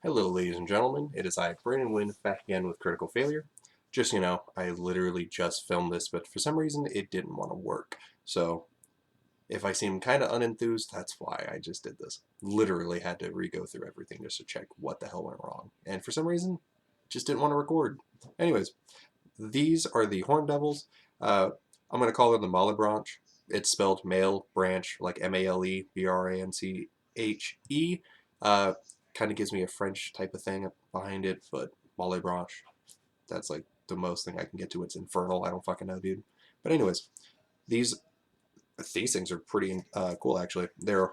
Hello, ladies and gentlemen. It is I, Brandon Wynn, back again with Critical Failure. Just so you know, I literally just filmed this, but for some reason it didn't want to work. So if I seem kind of unenthused, that's why I just did this. Literally had to re-go through everything just to check what the hell went wrong. And for some reason, just didn't want to record. Anyways, these are the Horn Devils. I'm going to call them the Malebranche. It's spelled male branch, like Malebranche. Kind of gives me a French type of thing behind it, but Malebranche, that's like the most thing I can get to. It's infernal. I don't fucking know, dude. But anyways, these these things are pretty cool, actually. They're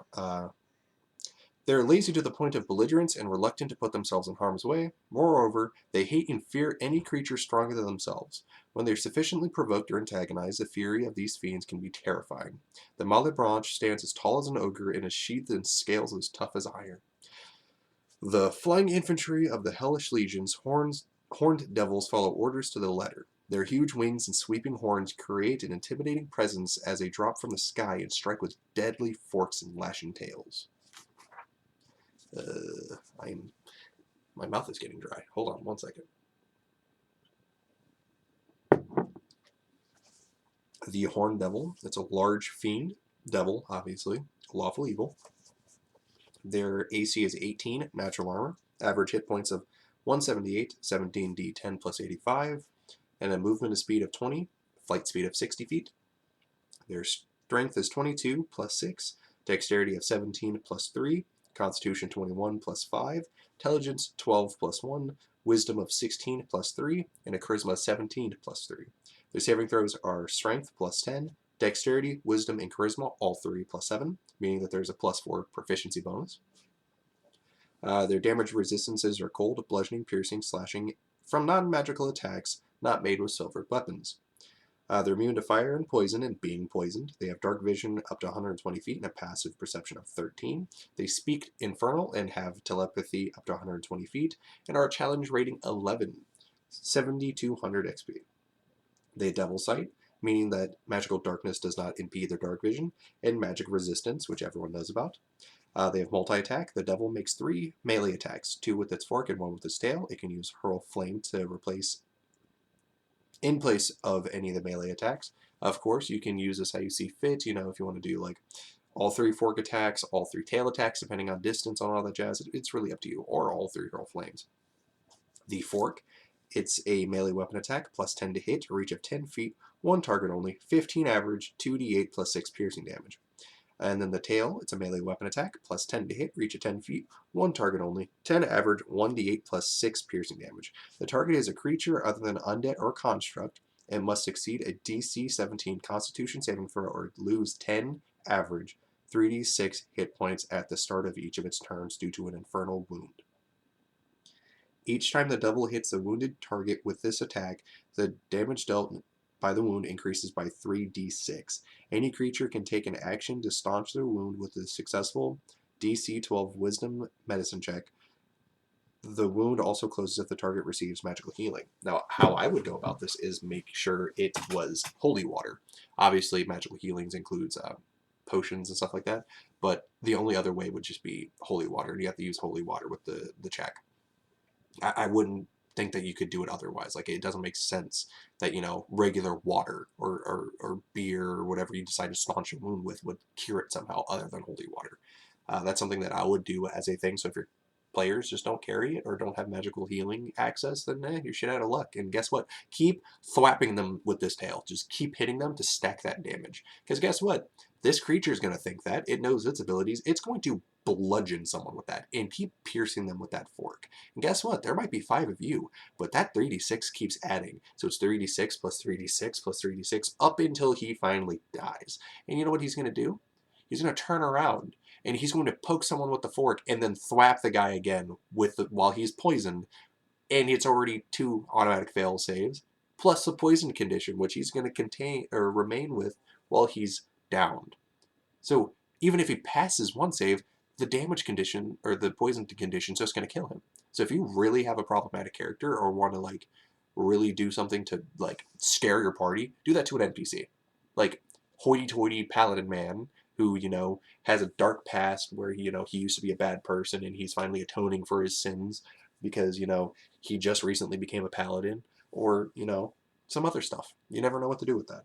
lazy to the point of belligerence and reluctant to put themselves in harm's way. Moreover, they hate and fear any creature stronger than themselves. When they are sufficiently provoked or antagonized, the fury of these fiends can be terrifying. The Malebranche stands as tall as an ogre and is sheathed in scales as tough as iron. The flying infantry of the hellish legions, horned devils, follow orders to the letter. Their huge wings and sweeping horns create an intimidating presence as they drop from the sky and strike with deadly forks and lashing tails. I'm My mouth is getting dry. Hold on one second. The Horned Devil. It's a large fiend devil, obviously, lawful evil. Their AC is 18, natural armor, average hit points of 178, 17d10 plus 85, and a movement and speed of 20, flight speed of 60 feet. Their strength is 22 plus 6, dexterity of 17 plus 3, constitution 21 plus 5, intelligence 12 plus 1, wisdom of 16 plus 3, and a charisma of 17 plus 3. Their saving throws are strength plus 10, dexterity, wisdom, and charisma, all 3 plus 7, meaning that there's a plus 4 proficiency bonus. Their damage resistances are cold, bludgeoning, piercing, slashing from non-magical attacks not made with silvered weapons. They're immune to fire and poison and being poisoned. They have dark vision up to 120 feet and a passive perception of 13. They speak infernal and have telepathy up to 120 feet and are a challenge rating 11, 7,200 XP. They have Devil Sight, meaning that magical darkness does not impede their dark vision, and magic resistance, which everyone knows about. They have multi-attack. The devil makes 3 melee attacks, 2 with its fork and 1 with its tail. It can use Hurl Flame to replace in place of any of the melee attacks. Of course, you can use this how you see fit. If you want to do like all 3 fork attacks, all 3 tail attacks, depending on distance on all that jazz, it's really up to you, or all 3 Hurl Flames. The fork, it's a melee weapon attack, plus 10 to hit, a reach of 10 feet, 1 target only, 15 average, 2d8 plus 6 piercing damage. And then the tail, it's a melee weapon attack, plus 10 to hit, reach of 10 feet, 1 target only, 10 average, 1d8 plus 6 piercing damage. The target is a creature other than undead or construct and must succeed a DC 17 Constitution saving throw or lose 10 average, 3d6 hit points at the start of each of its turns due to an infernal wound. Each time the devil hits a wounded target with this attack, the damage dealt by the wound increases by 3d6. Any creature can take an action to staunch their wound with a successful DC 12 Wisdom Medicine check. The wound also closes if the target receives magical healing. Now, how I would go about this is make sure it was holy water. Obviously, magical healings includes potions and stuff like that, but the only other way would just be holy water, and you have to use holy water with the check. I wouldn't think that you could do it otherwise. Like, it doesn't make sense that, regular water or beer or whatever you decide to staunch a wound with would cure it somehow other than holy water. That's something that I would do as a thing. So if your players just don't carry it or don't have magical healing access, then you're shit out of luck. And guess what? Keep thwapping them with this tail. Just keep hitting them to stack that damage. Because guess what? This creature is going to think that. It knows its abilities. It's going to bludgeon someone with that and keep piercing them with that fork. And guess what? There might be 5 of you, but that 3d6 keeps adding. So it's 3d6 plus 3d6 plus 3d6 up until he finally dies. And you know what he's going to do? He's going to turn around and he's going to poke someone with the fork and then thwap the guy again while he's poisoned. And it's already 2 automatic fail saves, plus the poison condition, which he's going to contain or remain with while he's downed. So even if he passes one save, the damage condition or the poison condition is just going to kill him. So if you really have a problematic character or want to really do something to scare your party, do that to an NPC. Like hoity-toity paladin man who, has a dark past where, he used to be a bad person and he's finally atoning for his sins because, he just recently became a paladin, or, some other stuff. You never know what to do with that.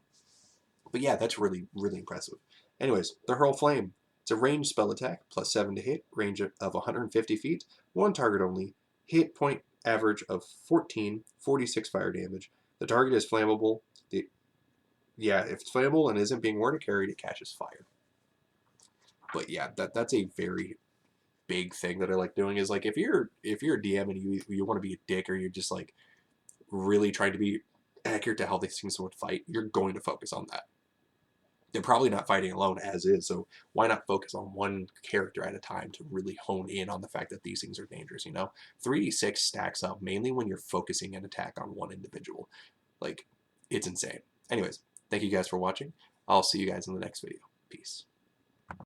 But yeah, that's really, really impressive. Anyways, the Hurl Flame. It's a ranged spell attack, plus 7 to hit, range of 150 feet, one target only, hit point average of 14, 46 fire damage. The target is flammable. Yeah, if it's flammable and isn't being worn or carried, it catches fire. But yeah, that's a very big thing that I like doing. Is like if you're a DM and you want to be a dick, or you're just like really trying to be accurate to how these things would fight, you're going to focus on that. They're probably not fighting alone as is, so why not focus on one character at a time to really hone in on the fact that these things are dangerous, 3d6 stacks up mainly when you're focusing an attack on one individual. Like, it's insane. Anyways, thank you guys for watching. I'll see you guys in the next video. Peace.